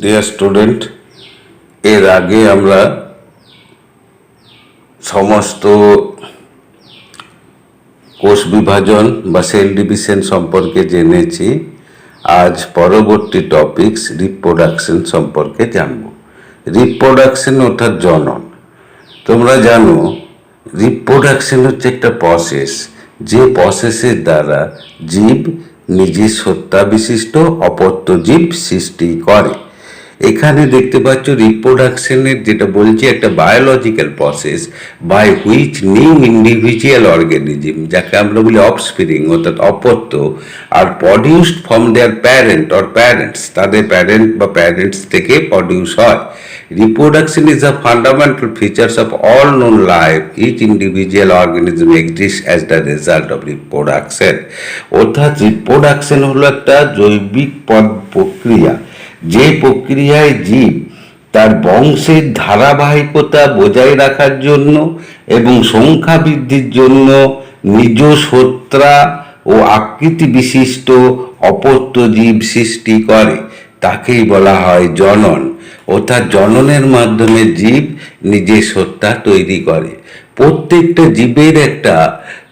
Dear student, এর আগে আমরা সমস্ত কোষ বিভাজন বা সেল ডিভিশন সম্পর্কে জেনেছি। আজ পরবর্তী টপিকস রিপ্রোডাকশন সম্পর্কে জানব। রিপ্রোডাকশন অর্থাৎ জনন। তোমরা জানো রিপ্রোডাকশন হচ্ছে একটা প্রসেস, যে প্রসেসের দ্বারা জীব নিজের সত্তা বিশিষ্ট অপত্য জীব সৃষ্টি করে। এখানে দেখতে পাচ্ছ রিপ্রোডাকশনের যেটা বলছি একটা biological process by which new individual organism, যাকে আমরা বলি অফস্প্রিং অর্থাৎ অপত্য, আর produced from their parent or parents, তাদের প্যারেন্ট বা প্যারেন্টস থেকে প্রডিউস হয়। Reproduction is a fundamental features of all known life. Each individual organism exists as the result of reproduction. অর্থাৎ রিপ্রোডাকশন হলো একটা জৈবিক প্রক্রিয়া, যে প্রক্রিয়ায় জীব তার বংশের ধারাবাহিকতা বজায় রাখার জন্য এবং সংখ্যা বৃদ্ধির জন্য নিজ সত্তা ও আকৃতি বিশিষ্ট অপত্য জীব সৃষ্টি করে, তাকেই বলা হয় জনন। অর্থাৎ জননের মাধ্যমে জীব নিজের সত্তা তৈরি করে। প্রত্যেকটা জীবের একটা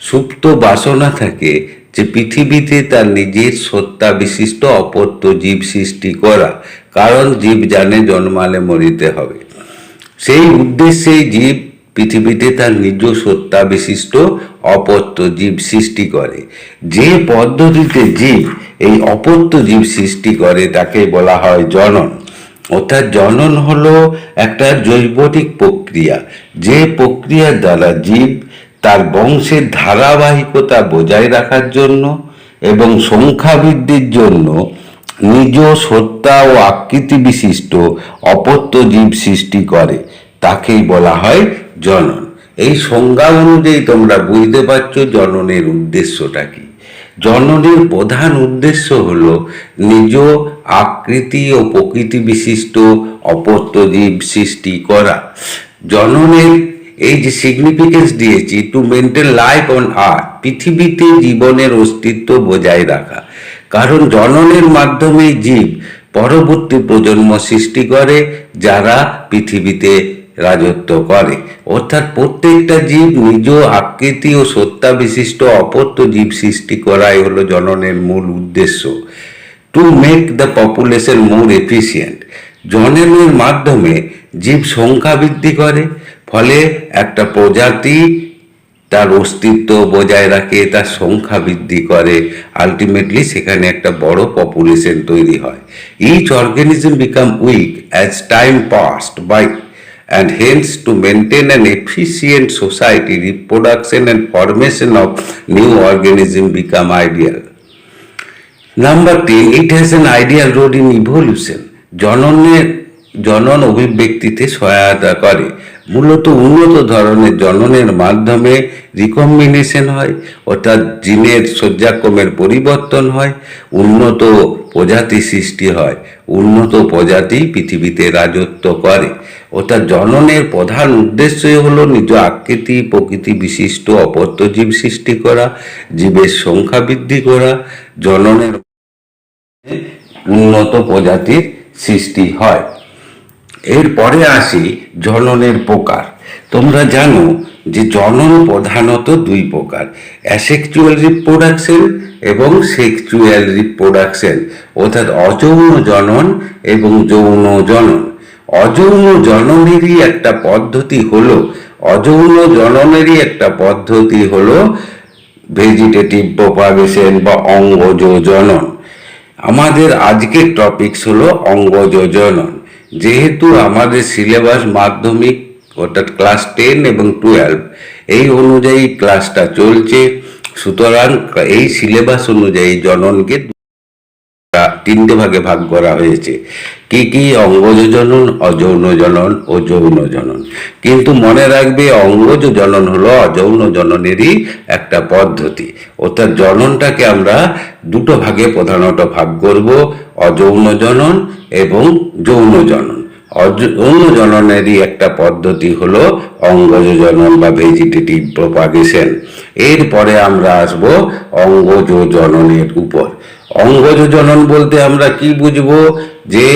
সুপ্ত বাসনা থাকে যে পৃথিবীতে তার নিজের সত্তা বিশিষ্ট অপত্য জীব সৃষ্টি করা, কারণ জীব জানে জন্মালে মরিতে হবে। সেই উদ্দেশ্যে জীব পৃথিবীতে তার নিজ সত্তা বিশিষ্ট অপত্য জীব সৃষ্টি করে। যে পদ্ধতিতে জীব এই অপত্য জীব সৃষ্টি করে তাকে বলা হয় জনন। অর্থাৎ জনন হলো একটা জৈবিক প্রক্রিয়া, যে প্রক্রিয়ার দ্বারা জীব তার বংশের ধারাবাহিকতা বজায় রাখার জন্য এবং সংখ্যা বৃদ্ধির জন্য নিজ সত্তা ও আকৃতি বিশিষ্ট অপত্য জীব সৃষ্টি করে, তাকেই বলা হয় জনন। এই সংজ্ঞা অনুযায়ী তোমরা বুঝতে পারছো জননের উদ্দেশ্যটা কি। জননের প্রধান উদ্দেশ্য হলো নিজ আকৃতি ও প্রকৃতি বিশিষ্ট অপত্য জীব সৃষ্টি করা। জননের এই যে সিগনিফিকেন্স দিয়েছি, to maintain life on earth, পৃথিবীতে জীবনের অস্তিত্ব বজায় রাখা। কারণ জননের মাধ্যমে জীব পরবর্তী প্রজন্ম সৃষ্টি করে যারা পৃথিবীতে রাজত্ব করে। অর্থাৎ প্রত্যেকটা জীব নিজ আকৃতি ও সত্তা বিশিষ্ট অপত্য জীব সৃষ্টি করাই হলো জননের মূল উদ্দেশ্য। To make the population more efficient, জননের মাধ্যমে জীব সংখ্যা বৃদ্ধি করে, ফলে একটা প্রজাতি তার অস্তিত্ব বজায় রাখে, তার সংখ্যা বৃদ্ধি করে, আলটিমেটলি সেখানে একটা বড় পপুলেশন তৈরি হয়। Each organism become weak as time passed by and hence to maintain an efficient society, reproduction and formation of new organism become ideal. Number 10, it has an ideal role in evolution. জনন অভিব্যক্তিতে সহায়তা করে। মূলত উন্নত ধরনের জননের মাধ্যমে recombination হয়, অর্থাৎ জিনের সজ্জাক্রমের পরিবর্তন হয়, উন্নত প্রজাতি সৃষ্টি হয়, উন্নত প্রজাতি পৃথিবীতে রাজত্ব করে। অর্থাৎ জননের প্রধান উদ্দেশ্যই হলো নিজ আকৃতি প্রকৃতি বিশিষ্ট অপত্য জীব সৃষ্টি করা, জীবের সংখ্যা বৃদ্ধি করা, জননের উন্নত প্রজাতির সৃষ্টি হয়। এরপরে আসি জননের প্রকার। তোমরা জানো যে জনন প্রধানত দুই প্রকার, অ্যাসেক্সুয়াল রিপ্রোডাকশন এবং সেক্সুয়াল রিপ্রোডাকশন, অর্থাৎ অযৌন জনন এবং যৌন জনন। অযৌন জননেরই একটা পদ্ধতি হলো ভেজিটেটিভ প্রপাগেশন বা অঙ্গজ জনন। আমাদের আজকের টপিকস হলো অঙ্গজ জনন। যেহেতু আমাদের সিলেবাস মাধ্যমিক অর্থাৎ ক্লাস 10 এবং 12 এই অনুযায়ী ক্লাসটা চলছে, সুতরাং এই সিলেবাস অনুযায়ী জননকে তিনটে ভাগে ভাগ করা হয়েছে। কি কি? অঙ্গজ জনন, অযৌন জনন ও যৌন জনন। কিন্তু মনে রাখবে অঙ্গজ জনন হলো অযৌন জননেরই একটা পদ্ধতি। অর্থাৎ জননটাকে আমরা দুটো ভাগে প্রধানত ভাগ করব, অযৌন জনন এবং যৌন জনন। অযৌন জননেরই একটা পদ্ধতি হলো অঙ্গজ জনন বা ভেজিটেটিভ প্রপাগেশন। এরপরে আমরা আসব অঙ্গজ জননের উপর। অঙ্গজ জনন বলতে আমরা কি বুঝবো? যে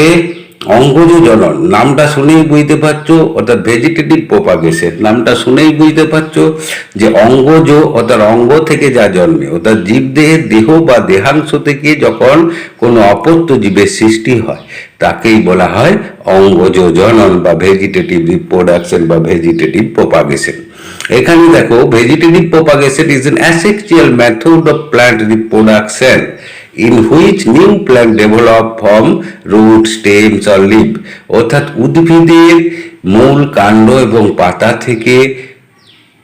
অঙ্গজ জনন নামটা শুনেই বুঝতে পারছো, অর্থাৎ ভেজিটেটিভ প্রপাগেশন নামটা শুনেই বুঝতে পারছো যে অঙ্গজ অর্থাৎ অঙ্গ থেকে যা জন্মে, অর্থাৎ জীবদেহের দেহ বা দেহাংশ থেকে যখন কোনো অপত্য জীবের সৃষ্টি হয় তাকেই বলা হয় অঙ্গজ জনন বা ভেজিটেটিভ রিপ্রোডাকশন বা ভেজিটেটিভ প্রপাগেশন। এখানে দেখো, vegetative propagation is an asexual method of plant reproduction in which new plant develop from root, stems or leaf, অর্থাৎ উদ্ভিদের মূল, কাণ্ড এবং পাতা থেকে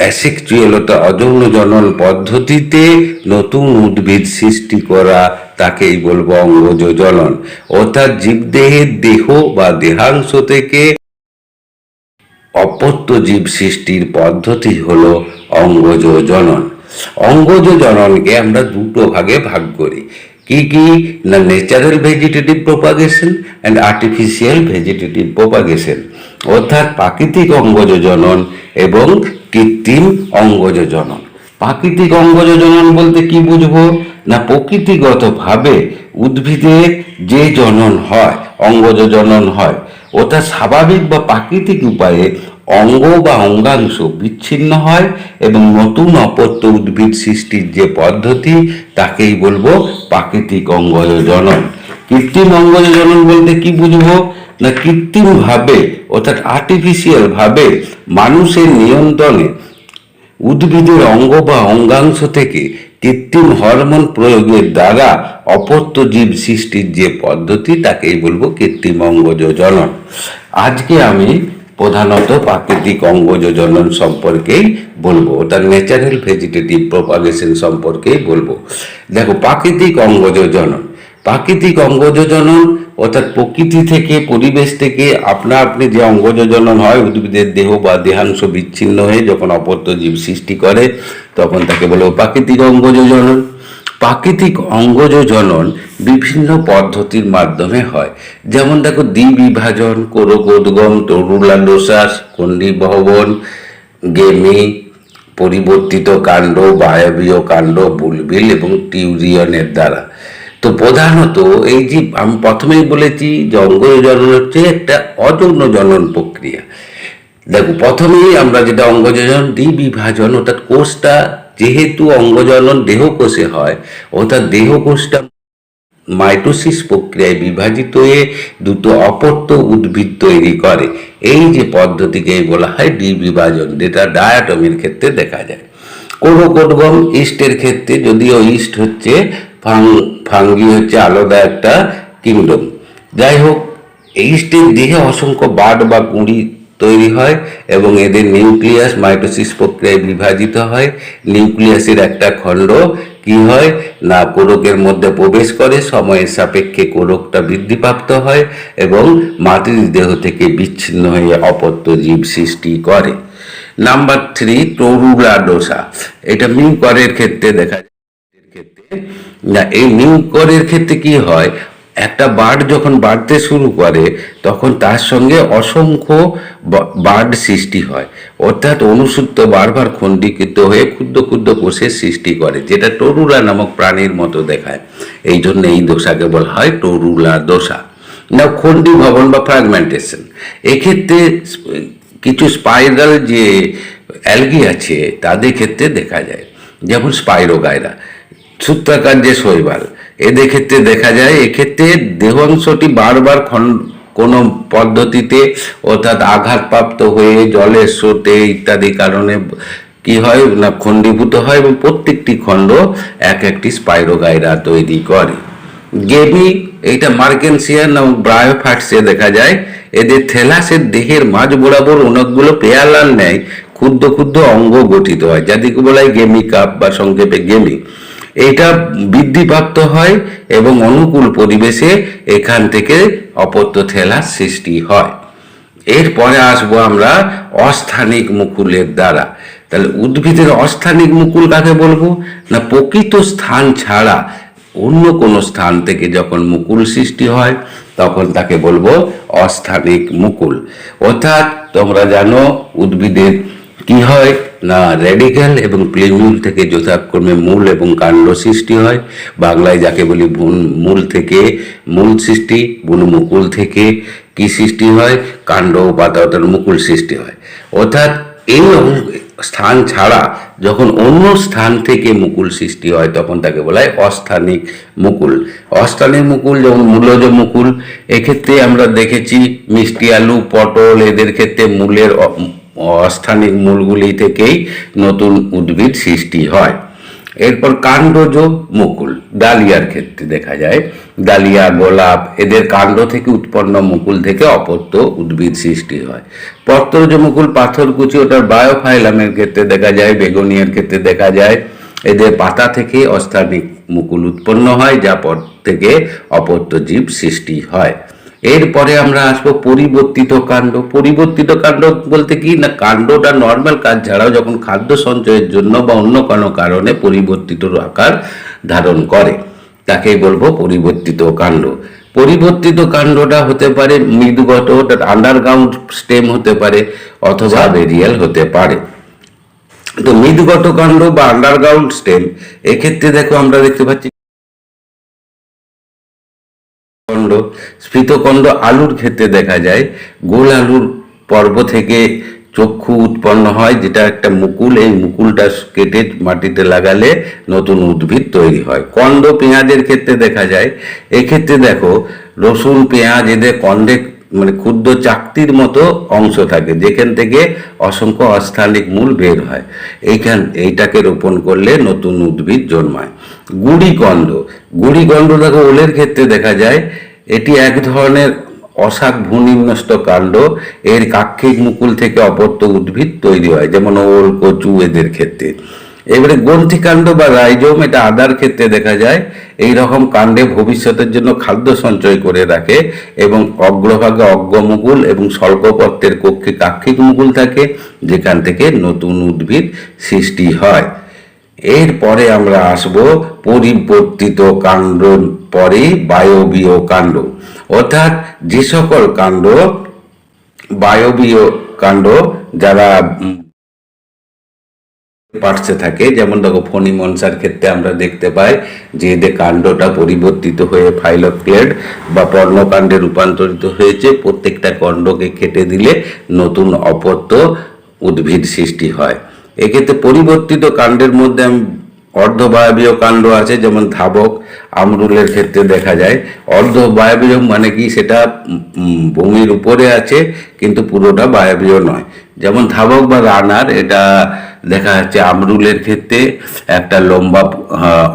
অ্যাসেক্সুয়াল অর্থাৎ অযৌন জনন পদ্ধতিতে নতুন উদ্ভিদ সৃষ্টি করা তাকেই বলবো অঙ্গজ জনন। অর্থাৎ জীবদেহের দেহ বা দেহাংশ থেকে অপত্য জীব সৃষ্টির পদ্ধতি হলো অঙ্গজ জনন। অঙ্গজ জননকে আমরা দুটো ভাগে ভাগ করি। কি কি না, natural vegetative propagation and artificial vegetative propagation, অর্থাৎ প্রাকৃতিক অঙ্গজ জনন এবং কৃত্রিম অঙ্গজ জনন। প্রাকৃতিক অঙ্গজ জনন বলতে কি বুঝবো না, প্রকৃতিগতভাবে উদ্ভিদের যে জনন হয়, অঙ্গজ জনন হয়, অর্থাৎ স্বাভাবিক বা প্রাকৃতিক উপায়ে অঙ্গ বা অঙ্গাংশ বিচ্ছিন্ন হয় এবং নতুন অপত্য উদ্ভিদ সৃষ্টির যে পদ্ধতি তাকেই বলবো প্রাকৃতিক অঙ্গজ জনন। কৃত্রিম অঙ্গজ জনন বলতে কি বুঝবো না, কৃত্রিম ভাবে অর্থাৎ আর্টিফিশিয়াল ভাবে মানুষের নিয়ন্ত্রণে উদ্ভিদের অঙ্গ বা অঙ্গাংশ থেকে কৃত্রিম হরমোন প্রয়োগের দ্বারা অপত্য জীব সৃষ্টির যে পদ্ধতি তাকেই বলবো কৃত্রিম অঙ্গজ জনন। আজকে আমি প্রধানত প্রাকৃতিক অঙ্গজ জনন সম্পর্কেই বলবো, তার ন্যাচারাল ভেজিটেটিভ প্রপাগেশন সম্পর্কেই বলবো। দেখো, প্রাকৃতিক অঙ্গজ জনন, প্রাকৃতিক অঙ্গজ জনন অর্থাৎ প্রকৃতি থেকে, পরিবেশ থেকে আপনা আপনি যে অঙ্গজ জনন হয়, উদ্ভিদের দেহ বা দেহাংশ বিচ্ছিন্ন হয়ে যখন অপত্য জীব সৃষ্টি করে তখন তাকে বলবো প্রাকৃতিক অঙ্গজ জনন। প্রাকৃতিক অঙ্গজ জনন বিভিন্ন পদ্ধতির মাধ্যমে হয়। যেমন দেখো, দ্বিবিভাজন, কোরকোদ্গম, তরুলাডোসাস, খণ্ডীভবন, গেমি, পরিবর্তিত কাণ্ড, বায়বীয় কাণ্ড, বুলবিল এবং টিউরিয়নের দ্বারা। তো প্রধানত এই যে আমি প্রথমেই বলেছি যে অঙ্গজ জনন হচ্ছে একটা অযৌন জনন প্রক্রিয়া। দেখো, প্রথমেই আমরা যেটা অঙ্গজ জনন, দ্বিবিভাজন অর্থাৎ কোষটা যেহেতু অঙ্গজনন দেহকোষে হয়, অর্থাৎ দেহকোষটা মাইটোসিস প্রক্রিয়ায় বিভাজিত হয়ে দুটো অপত্য উদ্ভিদ তৈরি করে। এই যে পদ্ধতিকে বলা হয় দ্বিবিভাজন, যেটা ডায়াটমের ক্ষেত্রে দেখা যায়। কোরকোদ্গম ইস্টের ক্ষেত্রে, যদিও ইস্ট হচ্ছে ফাঙ্গি হচ্ছে আলাদা একটা কিংডম। যাই হোক, ইস্টের দেহে অসংখ্য বাড বা কুঁড়ি তৈরি হয় এবং এদের নিউক্লিয়াস মাইটোসিস প্রক্রিয়ায় বিভাজিত হয়। নিউক্লিয়াসের একটা খণ্ড কি হয় না, কোরকের মধ্যে প্রবেশ করে, সময়ের সাপেক্ষে কোরকটা বৃদ্ধিপ্রাপ্ত হয় এবং মাতৃ দেহ থেকে বিচ্ছিন্ন হয়ে অপত্য জীব সৃষ্টি করে। নাম্বার 3, টরুলাডোসা। এটা মিউকরের ক্ষেত্রে দেখা যায়। না, এই মিউকরের ক্ষেত্রে কি হয়, একটা বার্ড যখন বাড়তে শুরু করে তখন তার সঙ্গে অসংখ্য বার্ড সৃষ্টি হয়, অর্থাৎ অনুসূত্র বারবার খণ্ডীকৃত হয়ে ক্ষুদ্র ক্ষুদ্র কোষের সৃষ্টি করে, যেটা টরুলা নামক প্রাণীর মতো দেখায়। এই জন্য এই দোষাকে বলা হয় টরুলা দোষা। না, খণ্ডীভবন বা ফ্র্যাগমেন্টেশন, এক্ষেত্রে কিছু স্পাইরাল যে অ্যালগি আছে তাদের ক্ষেত্রে দেখা যায়, যেমন স্পাইরোগাইরা, সূত্রাকার যে শৈবাল, এদের ক্ষেত্রে দেখা যায়। এক্ষেত্রে দেহাংশটি বারবার কোনো পদ্ধতিতে অর্থাৎ আঘাতপ্রাপ্ত হয়ে জলের স্রোতে ইত্যাদি কারণে কি হয় না, খণ্ডীভূত হয় এবং প্রত্যেকটি খণ্ড এক একটি স্পাইরোগাইরা তৈরি করে। গেমি, এইটা মার্কেনসিয়ান এবং ব্রায়োফ্যাটসে দেখা যায়। এদের থেলাসের দেহের মাঝ বরাবর অনেকগুলো পেয়ালার ন্যায় ক্ষুদ্র ক্ষুদ্র অঙ্গ গঠিত হয়, যাদেরকে বলা হয় গেমি কাপ বা সংক্ষেপে গেমি। এটা বৃদ্ধিপ্রাপ্ত হয় এবং অনুকূল পরিবেশে এখান থেকে অপত্য থেলাস সৃষ্টি হয়। এরপরে আসবো আমরা অস্থানিক মুকুলের দ্বারা। তাহলে উদ্ভিদের অস্থানিক মুকুল কাকে বলবো না, প্রকৃত স্থান ছাড়া অন্য কোনো স্থান থেকে যখন মুকুল সৃষ্টি হয় তখন তাকে বলবো অস্থানিক মুকুল। অর্থাৎ তোমরা জানো উদ্ভিদের কি হয় না, রেডিক্যাল এবং প্লিমিউল থেকে যথাক্রমে মূল এবং কাণ্ড সৃষ্টি হয়। বাংলায় যাকে বলি মূল থেকে মূল সৃষ্টি, বুনমুকুল থেকে কি সৃষ্টি হয়, কাণ্ড ও পাতা অর্থাৎ মুকুল সৃষ্টি হয়। অর্থাৎ এই স্থান ছাড়া যখন অন্য স্থান থেকে মুকুল সৃষ্টি হয় তখন তাকে বলা হয় অস্থানিক মুকুল। অস্থানিক মুকুল যেমন মূলজ মুকুল, এক্ষেত্রে আমরা দেখেছি মিষ্টি আলু, পটল এদের ক্ষেত্রে মূলের অস্থানিক মূলগুলি থেকেই নতুন উদ্ভিদ সৃষ্টি হয়। এরপর কাণ্ডজ মুকুল ডালিয়ার ক্ষেত্রে দেখা যায়, ডালিয়া, গোলাপ এদের কাণ্ড থেকে উৎপন্ন মুকুল থেকে অপত্য উদ্ভিদ সৃষ্টি হয়। পত্রজ মুকুল পাথরকুচি ওটার বায়োফাইলামের ক্ষেত্রে দেখা যায়, বেগুনিয়ার ক্ষেত্রে দেখা যায়। এদের পাতা থেকে অস্থানিক মুকুল উৎপন্ন হয়, যা পর থেকে অপত্য জীব সৃষ্টি হয়। এরপরে আমরা আসবো পরিবর্তিত কাণ্ড। পরিবর্তিত কাণ্ড বলতে কি না, কাণ্ডটা নর্মাল কাজ ছাড়াও যখন খাদ্য সঞ্চয়ের জন্য বা অন্য কোনো কারণে পরিবর্তিত আকার ধারণ করে তাকেই বলবো পরিবর্তিত কাণ্ড। পরিবর্তিত কাণ্ডটা হতে পারে মৃদুগত, আন্ডারগ্রাউন্ড স্টেম হতে পারে অথবা বেরিয়াল হতে পারে। তো মৃদুগত কাণ্ড বা আন্ডারগ্রাউন্ড স্টেম এক্ষেত্রে দেখো আমরা দেখতে পাচ্ছি কণ্ড, স্ফীতকণ্ড আলুর ক্ষেত্রে দেখা যায়। গোল আলুর পর্ব থেকে চক্ষু উৎপন্ন হয়, যেটা একটা মুকুল। এই মুকুলটা কেটে মাটিতে লাগালে নতুন উদ্ভিদ তৈরি হয়। কণ্ড পেঁয়াজের ক্ষেত্রে দেখা যায়। এক্ষেত্রে দেখো রসুন, পেঁয়াজ এদের কণ্ডে মানে ক্ষুদ্র চাকতির মতো অংশ থাকে, যেখান থেকে অসংখ্য অস্থানিক মূল বের হয়। এইটাকে রোপণ করলে নতুন উদ্ভিদ জন্মায়। গুড়িকণ্ড, গুড়িকণ্ড দেখো ওলের ক্ষেত্রে দেখা যায়। এটি এক ধরনের অশাক ভূনিম্নস্থ কাণ্ড। এর কাক্ষিক মুকুল থেকে অপত্য উদ্ভিদ তৈরি হয়, যেমন ওল, কচু এদের ক্ষেত্রে। এবারে গ্রন্থিকাণ্ড বা রাইজোম, এটা আদার ক্ষেত্রে দেখা যায়। এই রকম কাণ্ডে ভবিষ্যতের জন্য খাদ্য সঞ্চয় করে রাখে এবং অগ্রভাগে অগ্রমুকুল এবং স্বল্পপত্রের কক্ষে কাক্ষিক মুকুল থাকে, যেখান থেকে নতুন উদ্ভিদ সৃষ্টি হয়। এরপরে আমরা আসব পরিবর্তিত কাণ্ড পরে বায়বীয় কাণ্ড, অর্থাৎ যে সকল কাণ্ড বায়বীয় কাণ্ড যারা পার্শ্বে থাকে, যেমন দেখো ফণিমনসার ক্ষেত্রে আমরা দেখতে পাই যে এদের কাণ্ডটা পরিবর্তিত হয়ে ফাইলোক্লেড বা পর্ণকাণ্ডে রূপান্তরিত হয়েছে। প্রত্যেকটা কাণ্ডকে কেটে দিলে নতুন অপত্য উদ্ভিদ সৃষ্টি হয়। এক্ষেত্রে পরিবর্তিত কাণ্ডের মধ্যে অর্ধবায়বীয় কাণ্ড আছে, যেমন ধাবক, আমরুলের ক্ষেত্রে দেখা যায়। অর্ধবায়বীয় মানে কি, সেটা ভূমির উপরে আছে কিন্তু পুরোটা বায়বীয় নয়। যেমন ধাবক বা রানার, এটা দেখা যাচ্ছে আমরুলের ক্ষেত্রে একটা লম্বা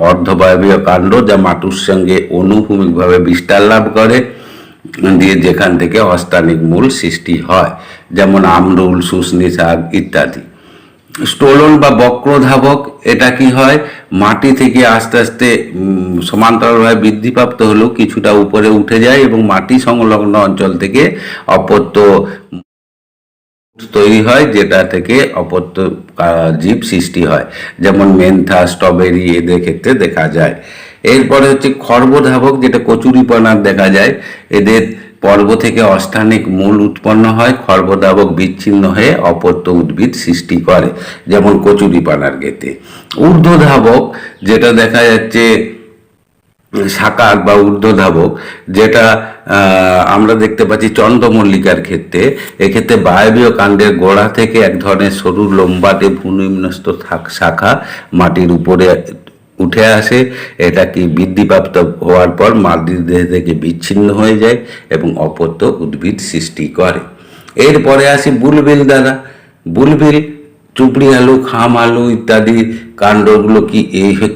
অর্ধবায়বীয় কাণ্ড, যা মাটির সঙ্গে অনুভূমিকভাবে বিস্তার লাভ করে দিয়ে যেখান থেকে অস্থানিক মূল সৃষ্টি হয়, যেমন আমরুল, শুষ্নী শাক ইত্যাদি। স্টোলন বা বক্রধাবক, এটা কি হয়, মাটি থেকে আস্তে আস্তে সমান্তরালভাবে বৃদ্ধিপ্রাপ্ত হলেও কিছুটা উপরে উঠে যায় এবং মাটি সংলগ্ন অঞ্চল থেকে অপত্য তৈরি হয়, যেটা থেকে অপত্য জীব সৃষ্টি হয়, যেমন মেন্থা, স্ট্রবেরি এদের ক্ষেত্রে দেখা যায়। এরপরে হচ্ছে খর্বধাবক, যেটা কচুরিপানার দেখা যায়। এদের পর্ব থেকে অস্থানিক মূল উৎপন্ন হয়, খর্বধাবক বিচ্ছিন্ন হয়ে অপত্য উদ্ভিদ সৃষ্টি করে, যেমন কচুরিপানার ক্ষেত্রে। ঊর্ধ্বধাবক, যেটা দেখা যাচ্ছে শাকার বা ঊর্ধ্বধাবক, যেটা আমরা দেখতে পাচ্ছি চন্দ্রমল্লিকার ক্ষেত্রে। এক্ষেত্রে বায়বীয় কাণ্ডের গোড়া থেকে এক ধরনের সরু লম্বাটে ভূনিম্নস্থ শাখা মাটির উপরে উঠে আসে। এটা কি বৃদ্ধিপ্রাপ্ত হওয়ার পর মাটির দেহ থেকে বিচ্ছিন্ন হয়ে যায় এবং অপত্য উদ্ভিদ সৃষ্টি করে। এরপরে আসি বুলবিল দ্বারা। বুলবিল চুপড়ি আলু, খাম আলু ইত্যাদি কাণ্ডগুলো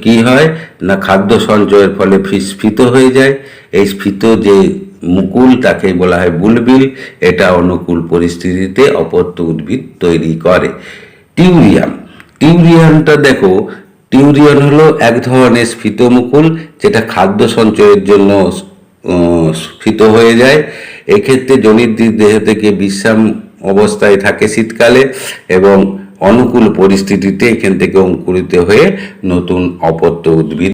কি হয় না, খাদ্য সঞ্চয়ের ফলে স্ফীত হয়ে যায়। এই স্ফীত যে মুকুল তাকে বলা হয় বুলবিল। এটা অনুকূল পরিস্থিতিতে অপত্য উদ্ভিদ তৈরি করে। টিউরিয়াম, টিউরিয়ামটা দেখো, টিউরিয়ান হলো এক ধরনের স্ফীত মুকুল, যেটা খাদ্য সঞ্চয়ের জন্য স্ফীত হয়ে যায়। এক্ষেত্রে জনির দেহ থেকে বিশ্রাম অবস্থায় থাকে শীতকালে এবং অনুকূল পরিস্থিতিতে এখান থেকে অঙ্কুরিত হয়ে নতুন অপত্য উদ্ভিদ